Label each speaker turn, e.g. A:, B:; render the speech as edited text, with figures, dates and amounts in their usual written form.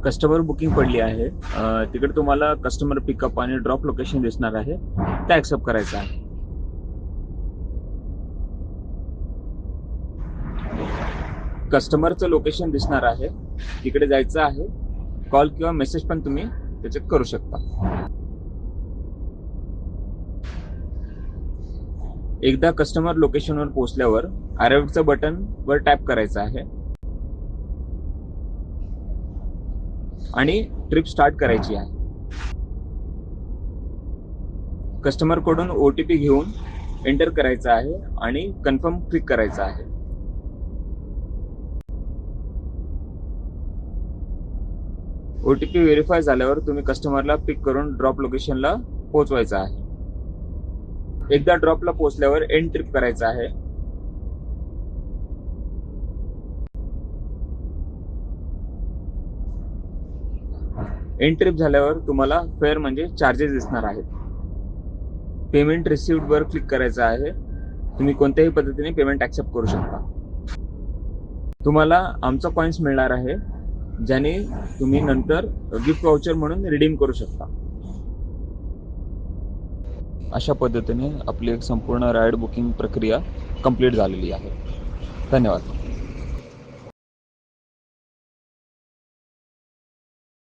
A: Customer booking पडली आहे. तिकडे तुम्हाला कस्टमर पिकअप आणि ड्रॉप लोकेशन दिसणार आहे, ते ॲक्सेप्ट करायचं आहे. कस्टमरचं लोकेशन दिसणार आहे, तिकडे जायचं आहे. कॉल किंवा मेसेज पण तुम्ही त्याच्यात करू शकता. एकदा कस्टमर लोकेशनवर पोहोचल्यावर अराइव्हचं बटन वर टॅप करायचं आहे आणि ट्रिप स्टार्ट करायची आहे. कस्टमरकडून OTP घेऊन एंटर करायचा आहे आणि कन्फर्म क्लिक करायचं आहे. OTP व्हेरीफाय झाल्यावर तुम्ही कस्टमरला पिक करून ड्रॉप लोकेशनला पोहोचवायचं आहे. एकदा ड्रॉपला पोहोचल्यावर एंड ट्रिप करायचं आहे. एंड ट्रिप झाल्यावर तुम्हाला फेअर म्हणजे चार्जेस दिसणार आहेत. पेमेंट रिसिव्ड वर क्लिक करायचं आहे. तुम्ही कोणत्याही पद्धतीने पेमेंट ॲक्सेप्ट करू शकता. तुम्हाला आमचा कॉइन्स मिळणार आहे, ज्याने तुम्ही नंतर गिफ्ट वाउचर म्हणून रिडीम करू शकता. अशा पद्धतीने आपली एक संपूर्ण राईड बुकिंग प्रक्रिया कंप्लीट झालेली आहे. धन्यवाद.